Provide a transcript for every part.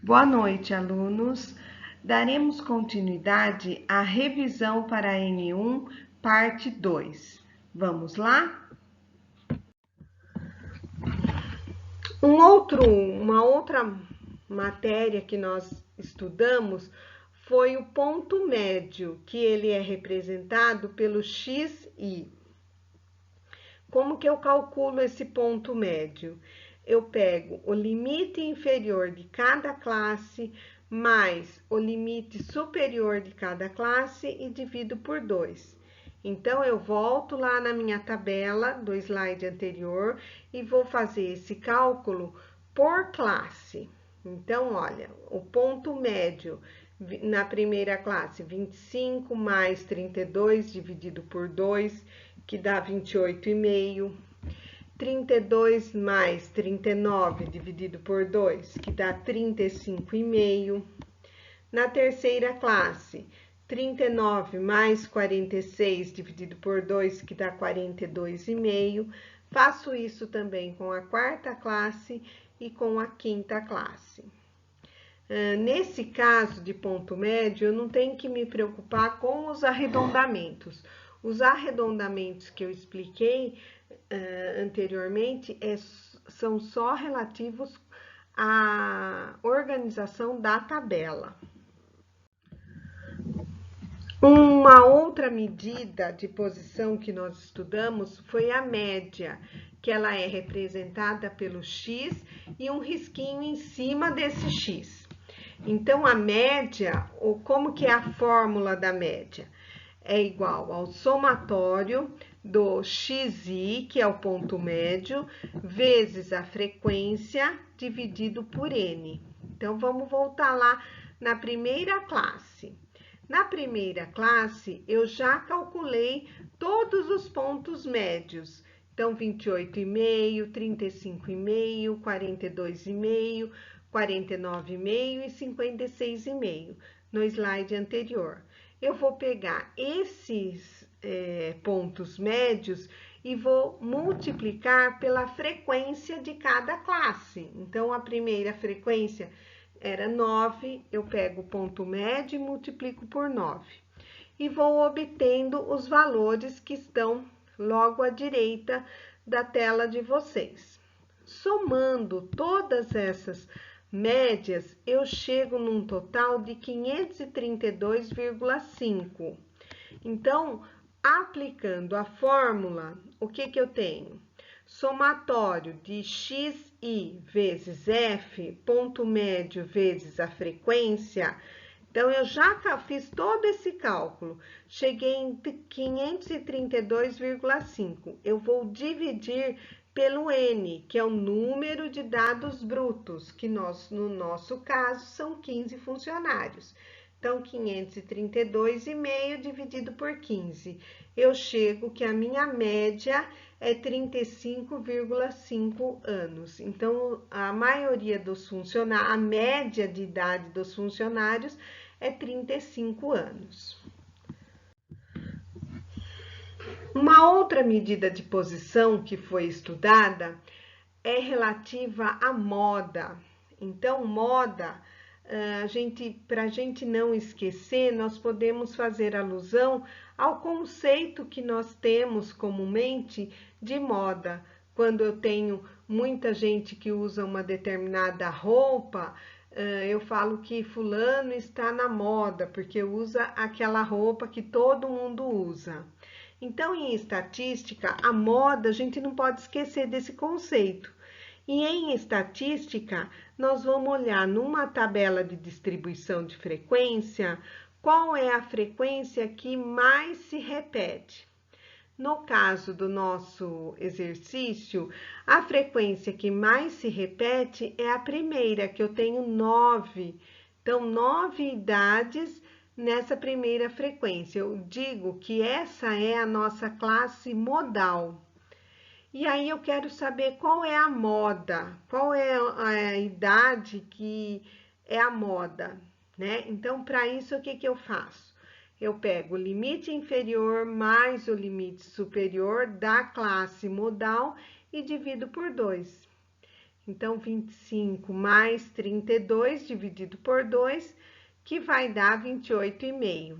Boa noite, alunos. Daremos continuidade à revisão para a N1, parte 2. Vamos lá? Uma outra matéria que nós estudamos foi o ponto médio, que ele é representado pelo XI. Como que eu calculo esse ponto médio? Eu pego o limite inferior de cada classe mais o limite superior de cada classe e divido por 2. Então, eu volto lá na minha tabela do slide anterior e vou fazer esse cálculo por classe. Então, olha, o ponto médio na primeira classe, 25 mais 32 dividido por 2, que dá 28,5. 32 mais 39 dividido por 2, que dá 35,5. Na terceira classe, 39 mais 46 dividido por 2, que dá 42,5. Faço isso também com a quarta classe e com a quinta classe. Nesse caso de ponto médio, eu não tenho que me preocupar com os arredondamentos. Os arredondamentos que eu expliquei anteriormente são só relativos à organização da tabela. Uma outra medida de posição que nós estudamos foi a média, que ela é representada pelo X e um risquinho em cima desse X. Então, a média, ou como que é a fórmula da média? É igual ao somatório do xi, que é o ponto médio, vezes a frequência dividido por n. Então, vamos voltar lá na primeira classe. Na primeira classe, eu já calculei todos os pontos médios. Então, 28,5, 35,5, 42,5, 49,5 e 56,5 no slide anterior. Eu vou pegar esses pontos médios e vou multiplicar pela frequência de cada classe. Então, a primeira frequência era 9, eu pego o ponto médio e multiplico por 9. E vou obtendo os valores que estão logo à direita da tela de vocês. Somando todas essas médias, eu chego num total de 532,5. Então, aplicando a fórmula, o que eu tenho? Somatório de xi vezes f, ponto médio vezes a frequência. Então, eu já fiz todo esse cálculo, cheguei em 532,5. Eu vou dividir pelo N, que é o número de dados brutos, que no nosso caso são 15 funcionários. Então, 532,5 dividido por 15. Eu chego que a minha média é 35,5 anos. Então, a maioria dos funcionários, a média de idade dos funcionários é 35 anos. Uma outra medida de posição que foi estudada é relativa à moda. Então, moda, para a gente não esquecer, nós podemos fazer alusão ao conceito que nós temos comumente de moda. Quando eu tenho muita gente que usa uma determinada roupa, eu falo que fulano está na moda, porque usa aquela roupa que todo mundo usa. Então, em estatística, a moda, a gente não pode esquecer desse conceito. E em estatística, nós vamos olhar numa tabela de distribuição de frequência, qual é a frequência que mais se repete. No caso do nosso exercício, a frequência que mais se repete é a primeira, que eu tenho 9. Então, 9 idades nessa primeira frequência. Eu digo que essa é a nossa classe modal. E aí eu quero saber qual é a moda, qual é a idade que é a moda, né? Então, para isso, o que eu faço? Eu pego o limite inferior mais o limite superior da classe modal e divido por 2. Então, 25 mais 32 dividido por 2, que vai dar 28,5.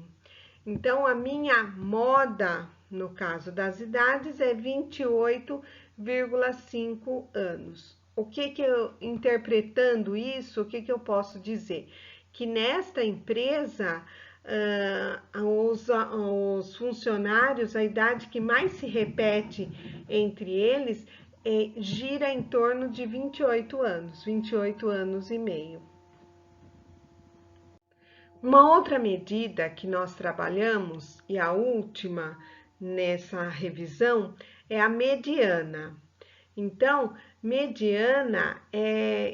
Então, a minha moda, no caso das idades, é 28,5 anos. O que que eu, interpretando isso, o que que eu posso dizer? Que nesta empresa, os funcionários, a idade que mais se repete entre eles gira em torno de 28 anos, 28 anos e meio. Uma outra medida que nós trabalhamos, e a última nessa revisão, é a mediana. Então, mediana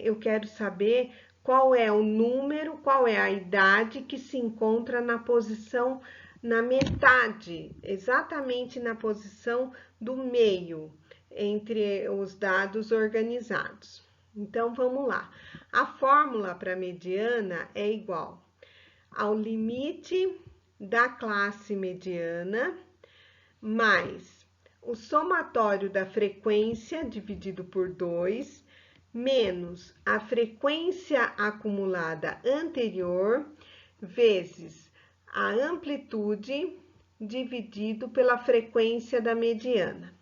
eu quero saber qual é o número, qual é a idade que se encontra na posição, na metade, exatamente na posição do meio, entre os dados organizados. Então, vamos lá. A fórmula para mediana é igual ao limite da classe mediana mais o somatório da frequência dividido por 2 menos a frequência acumulada anterior vezes a amplitude dividido pela frequência da mediana.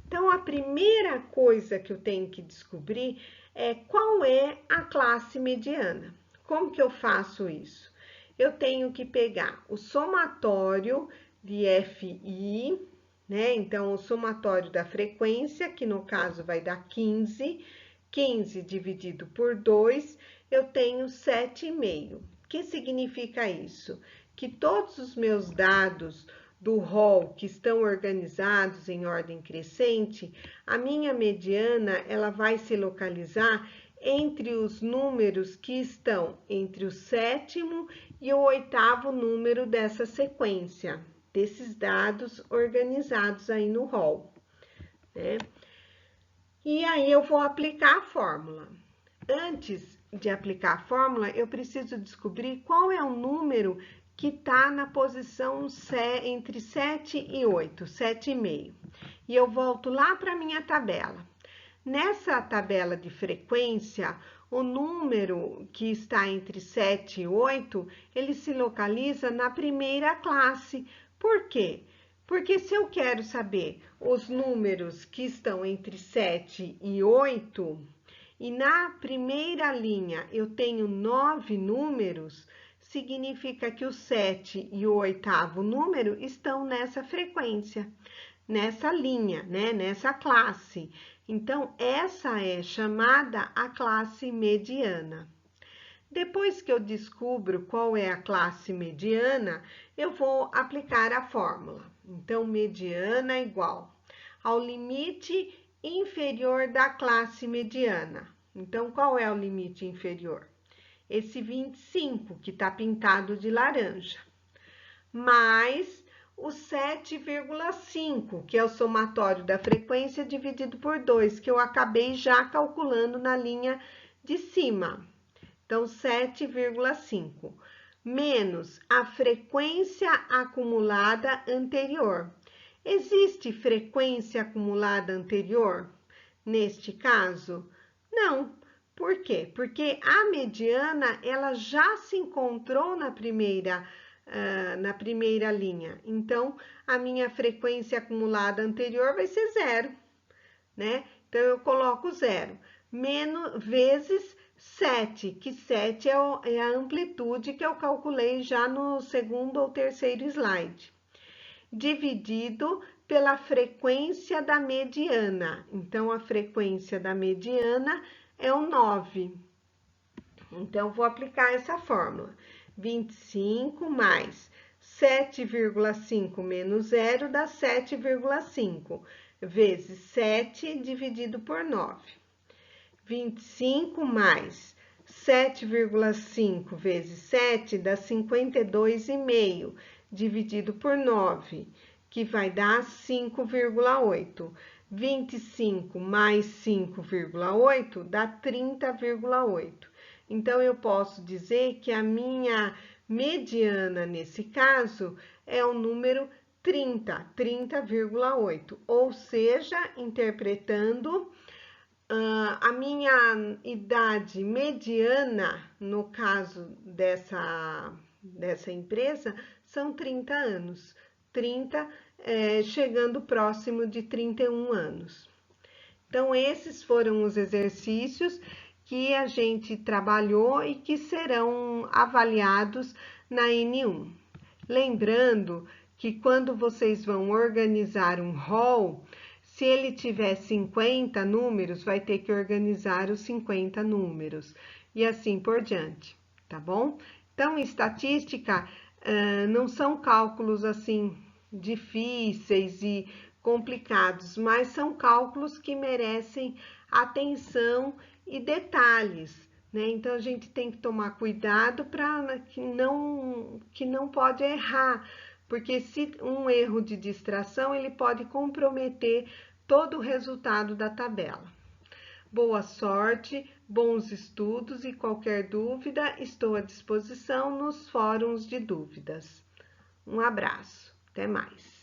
Então, a primeira coisa que eu tenho que descobrir é qual é a classe mediana. Como que eu faço isso? Eu tenho que pegar o somatório de FI, né? Então, o somatório da frequência, que no caso vai dar 15, 15 dividido por 2, eu tenho 7,5. O que significa isso? Que todos os meus dados do rol que estão organizados em ordem crescente, a minha mediana ela vai se localizar entre os números que estão entre o 7º e o 8º número dessa sequência, desses dados organizados aí no rol, né? E aí eu vou aplicar a fórmula. Antes de aplicar a fórmula, eu preciso descobrir qual é o número que está na posição entre 7 e 8, 7,5. E eu volto lá para a minha tabela. Nessa tabela de frequência, o número que está entre 7 e 8, ele se localiza na primeira classe. Por quê? Porque se eu quero saber os números que estão entre 7 e 8, e na primeira linha eu tenho 9 números, significa que o 7 e o 8º número estão nessa frequência, nessa linha, né? Nessa classe. Então, essa é chamada a classe mediana. Depois que eu descubro qual é a classe mediana, eu vou aplicar a fórmula. Então, mediana é igual ao limite inferior da classe mediana. Então, qual é o limite inferior? Esse 25, que está pintado de laranja, mais o 7,5, que é o somatório da frequência dividido por 2, que eu acabei já calculando na linha de cima. Então, 7,5 menos a frequência acumulada anterior. Existe frequência acumulada anterior neste caso? Não. Por quê? Porque a mediana ela já se encontrou na primeira linha. Então, a minha frequência acumulada anterior vai ser 0, né? Então, eu coloco 0 menos vezes 7, que 7 é a amplitude que eu calculei já no segundo ou terceiro slide, dividido pela frequência da mediana. Então, a frequência da mediana é o 9. Então, vou aplicar essa fórmula. 25 mais 7,5 menos 0 dá 7,5, vezes 7 dividido por 9. 25 mais 7,5 vezes 7 dá 52,5, dividido por 9, que vai dar 5,8. 25 mais 5,8 dá 30,8. Então, eu posso dizer que a minha mediana, nesse caso, é o número 30,8. Ou seja, interpretando, A minha idade mediana, no caso dessa empresa, são 30 anos. 30, chegando próximo de 31 anos. Então, esses foram os exercícios que a gente trabalhou e que serão avaliados na N1. Lembrando que quando vocês vão organizar um rol, se ele tiver 50 números, vai ter que organizar os 50 números e assim por diante, tá bom? Então, estatística não são cálculos assim difíceis e complicados, mas são cálculos que merecem atenção e detalhes, né? Então a gente tem que tomar cuidado para que não pode errar, porque se um erro de distração, ele pode comprometer todo o resultado da tabela. Boa sorte, bons estudos e qualquer dúvida, estou à disposição nos fóruns de dúvidas. Um abraço, até mais.